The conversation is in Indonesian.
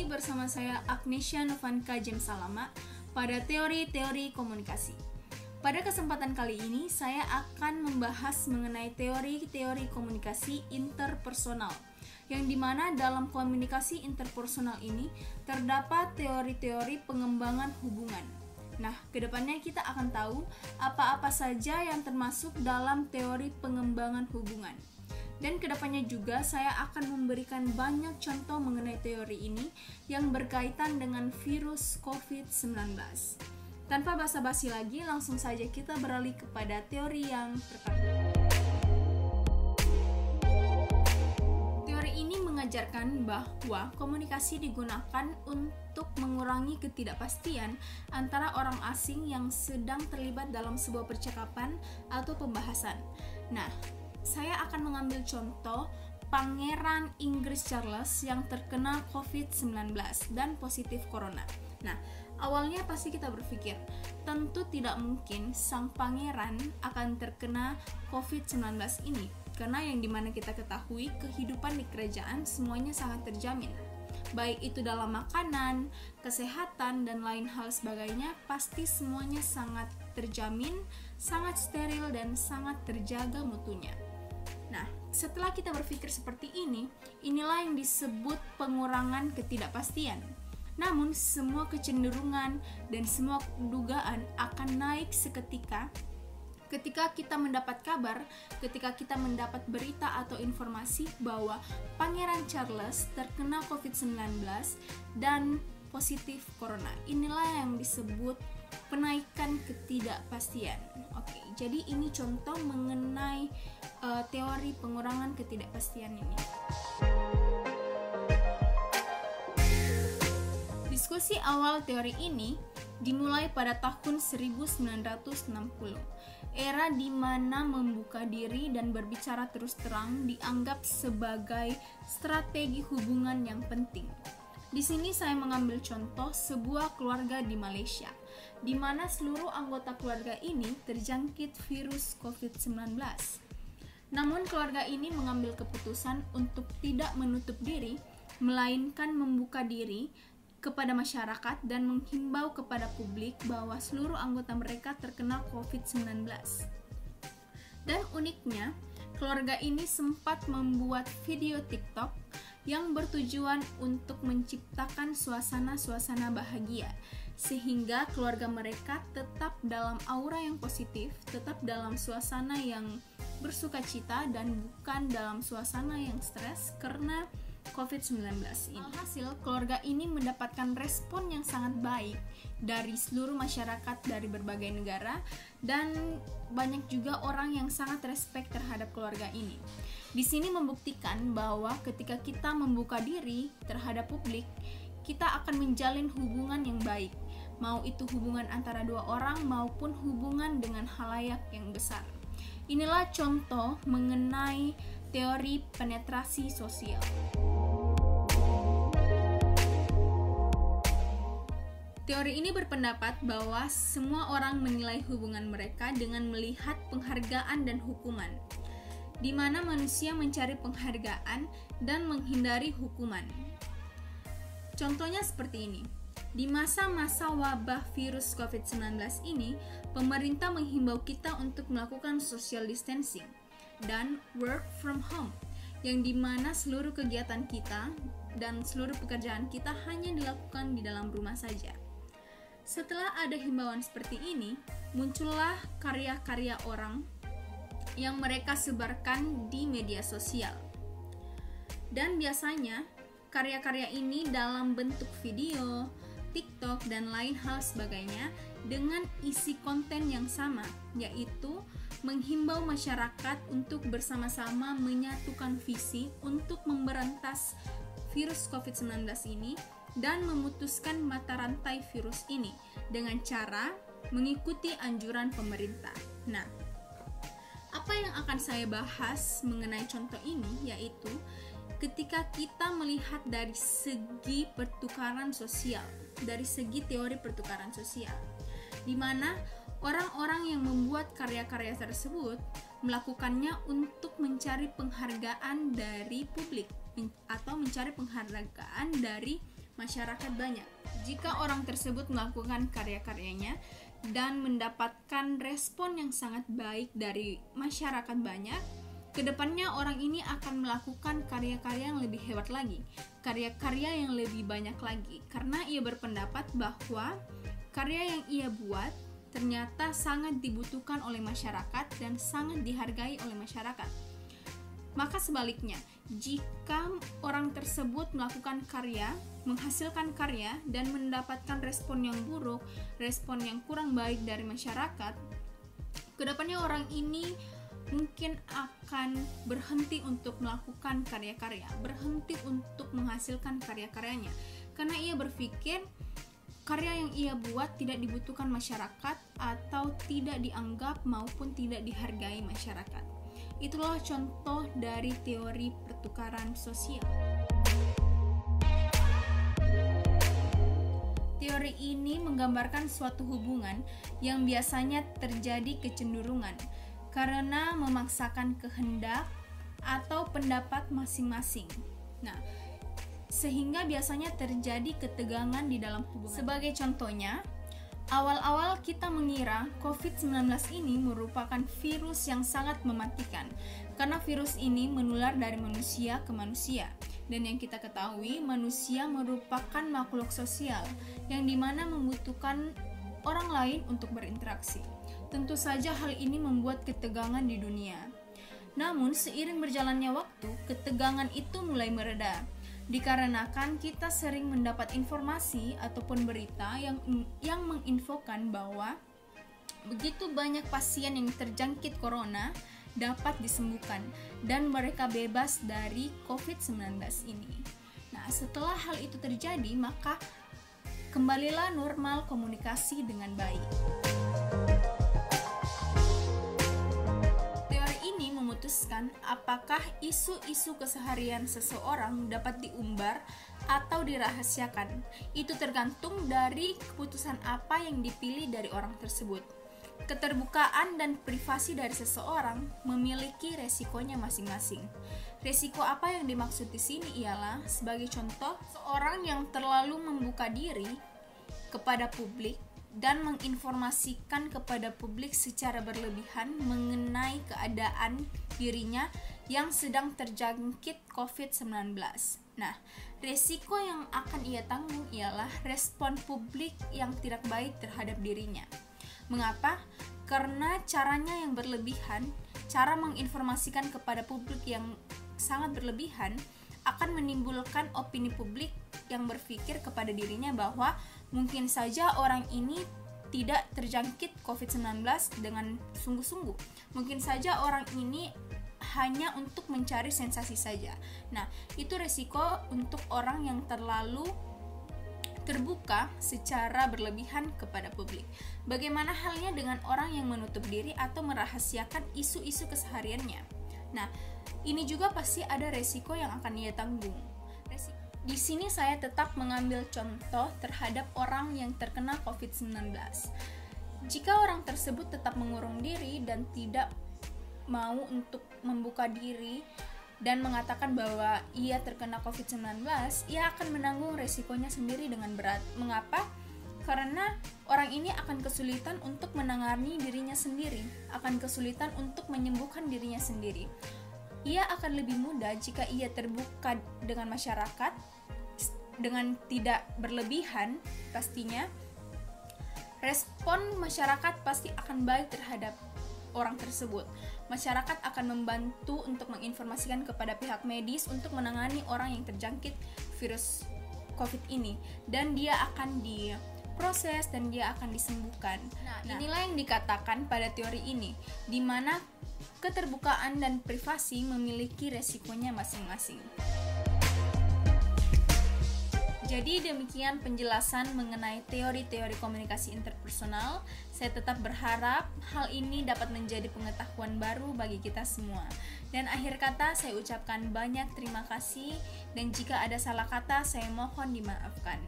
lagi bersama saya Agnesia Novanka Jemsalama pada teori-teori komunikasi. Pada kesempatan kali ini saya akan membahas mengenai teori-teori komunikasi interpersonal, yang dimana dalam komunikasi interpersonal ini terdapat teori-teori pengembangan hubungan. Nah, kedepannya kita akan tahu apa-apa saja yang termasuk dalam teori pengembangan hubungan. Dan kedepannya juga saya akan memberikan banyak contoh mengenai teori ini yang berkaitan dengan virus COVID-19. Tanpa basa-basi lagi, langsung saja kita beralih kepada teori yang pertama. Teori ini mengajarkan bahwa komunikasi digunakan untuk mengurangi ketidakpastian antara orang asing yang sedang terlibat dalam sebuah percakapan atau pembahasan. Nah, saya akan mengambil contoh Pangeran Inggris Charles yang terkena COVID-19 dan positif corona. Nah, awalnya pasti kita berpikir, tentu tidak mungkin sang pangeran akan terkena COVID-19 ini, karena yang dimana kita ketahui kehidupan di kerajaan semuanya sangat terjamin. Baik itu dalam makanan, kesehatan, dan lain hal sebagainya, pasti semuanya sangat terjamin, sangat steril, dan sangat terjaga mutunya. Nah, setelah kita berpikir seperti ini, inilah yang disebut pengurangan ketidakpastian. Namun, semua kecenderungan dan semua dugaan akan naik seketika ketika kita mendapat kabar, ketika kita mendapat berita atau informasi bahwa Pangeran Charles terkena COVID-19 dan positif corona. Inilah yang disebut penaikan ketidakpastian. Oke, jadi ini contoh mengenai teori pengurangan ketidakpastian ini. Diskusi awal teori ini dimulai pada tahun 1960, era di mana membuka diri dan berbicara terus terang dianggap sebagai strategi hubungan yang penting. Di sini saya mengambil contoh sebuah keluarga di Malaysia, di mana seluruh anggota keluarga ini terjangkit virus COVID-19. Namun keluarga ini mengambil keputusan untuk tidak menutup diri, melainkan membuka diri kepada masyarakat dan menghimbau kepada publik bahwa seluruh anggota mereka terkena COVID-19. Dan uniknya, keluarga ini sempat membuat video TikTok yang bertujuan untuk menciptakan suasana-suasana bahagia, sehingga keluarga mereka tetap dalam aura yang positif, tetap dalam suasana yang bersukacita dan bukan dalam suasana yang stres karena COVID-19 ini. Alhasil, keluarga ini mendapatkan respon yang sangat baik dari seluruh masyarakat dari berbagai negara, dan banyak juga orang yang sangat respect terhadap keluarga ini. Di sini membuktikan bahwa ketika kita membuka diri terhadap publik, kita akan menjalin hubungan yang baik, mau itu hubungan antara dua orang maupun hubungan dengan khalayak yang besar. Inilah contoh mengenai teori penetrasi sosial. Teori ini berpendapat bahwa semua orang menilai hubungan mereka dengan melihat penghargaan dan hukuman, di mana manusia mencari penghargaan dan menghindari hukuman. Contohnya seperti ini. Di masa-masa wabah virus COVID-19 ini, pemerintah menghimbau kita untuk melakukan social distancing dan work from home, yang dimana seluruh kegiatan kita dan seluruh pekerjaan kita hanya dilakukan di dalam rumah saja. Setelah ada himbauan seperti ini, muncullah karya-karya orang yang mereka sebarkan di media sosial. Dan biasanya, karya-karya ini dalam bentuk video, TikTok, dan lain hal sebagainya dengan isi konten yang sama, yaitu menghimbau masyarakat untuk bersama-sama menyatukan visi untuk memberantas virus COVID-19 ini dan memutuskan mata rantai virus ini dengan cara mengikuti anjuran pemerintah. Nah, apa yang akan saya bahas mengenai contoh ini yaitu ketika kita melihat dari segi pertukaran sosial, dari segi teori pertukaran sosial, di mana orang-orang yang membuat karya-karya tersebut melakukannya untuk mencari penghargaan dari publik atau mencari penghargaan dari masyarakat banyak. Jika orang tersebut melakukan karya-karyanya dan mendapatkan respon yang sangat baik dari masyarakat banyak, kedepannya orang ini akan melakukan karya-karya yang lebih hebat lagi, karya-karya yang lebih banyak lagi, karena ia berpendapat bahwa karya yang ia buat ternyata sangat dibutuhkan oleh masyarakat dan sangat dihargai oleh masyarakat. Maka sebaliknya, jika orang tersebut melakukan karya, menghasilkan karya, dan mendapatkan respon yang buruk, respon yang kurang baik dari masyarakat, kedepannya orang ini mungkin akan berhenti untuk melakukan karya-karya, berhenti untuk menghasilkan karya-karyanya, karena ia berpikir karya yang ia buat tidak dibutuhkan masyarakat atau tidak dianggap maupun tidak dihargai masyarakat. Itulah contoh dari teori pertukaran sosial. Teori ini menggambarkan suatu hubungan yang biasanya terjadi kecenderungan karena memaksakan kehendak atau pendapat masing-masing. Nah, sehingga biasanya terjadi ketegangan di dalam hubungan. Sebagai contohnya, awal-awal kita mengira COVID-19 ini merupakan virus yang sangat mematikan karena virus ini menular dari manusia ke manusia. Dan yang kita ketahui, manusia merupakan makhluk sosial yang dimana membutuhkan orang lain untuk berinteraksi. Tentu saja hal ini membuat ketegangan di dunia. Namun seiring berjalannya waktu, ketegangan itu mulai mereda. Dikarenakan kita sering mendapat informasi ataupun berita yang menginfokan bahwa begitu banyak pasien yang terjangkit corona dapat disembuhkan dan mereka bebas dari COVID-19 ini. Nah, setelah hal itu terjadi, maka kembalilah normal komunikasi dengan baik. Memutuskan apakah isu-isu keseharian seseorang dapat diumbar atau dirahasiakan. Itu tergantung dari keputusan apa yang dipilih dari orang tersebut. Keterbukaan dan privasi dari seseorang memiliki resikonya masing-masing. Resiko apa yang dimaksud di sini ialah, sebagai contoh, seorang yang terlalu membuka diri kepada publik dan menginformasikan kepada publik secara berlebihan mengenai keadaan dirinya yang sedang terjangkit COVID-19. Nah, resiko yang akan ia tanggung ialah respon publik yang tidak baik terhadap dirinya. Mengapa? Karena caranya yang berlebihan, cara menginformasikan kepada publik yang sangat berlebihan akan menimbulkan opini publik yang berpikir kepada dirinya bahwa mungkin saja orang ini tidak terjangkit COVID-19 dengan sungguh-sungguh. Mungkin saja orang ini hanya untuk mencari sensasi saja. Nah, itu resiko untuk orang yang terlalu terbuka secara berlebihan kepada publik. Bagaimana halnya dengan orang yang menutup diri atau merahasiakan isu-isu kesehariannya? Nah, ini juga pasti ada resiko yang akan ia tanggung. Di sini saya tetap mengambil contoh terhadap orang yang terkena COVID-19. Jika orang tersebut tetap mengurung diri dan tidak mau untuk membuka diri dan mengatakan bahwa ia terkena COVID-19, ia akan menanggung resikonya sendiri dengan berat. Mengapa? Karena orang ini akan kesulitan untuk menangani dirinya sendiri, akan kesulitan untuk menyembuhkan dirinya sendiri. Ia akan lebih mudah jika ia terbuka dengan masyarakat, dengan tidak berlebihan. Pastinya respon masyarakat pasti akan baik terhadap orang tersebut. Masyarakat akan membantu untuk menginformasikan kepada pihak medis untuk menangani orang yang terjangkit virus COVID ini, dan dia akan diproses dan dia akan disembuhkan. Nah, inilah yang dikatakan pada teori ini, di mana keterbukaan dan privasi memiliki resikonya masing-masing. Jadi demikian penjelasan mengenai teori-teori komunikasi interpersonal. Saya tetap berharap hal ini dapat menjadi pengetahuan baru bagi kita semua. Dan akhir kata saya ucapkan banyak terima kasih, dan jika ada salah kata saya mohon dimaafkan.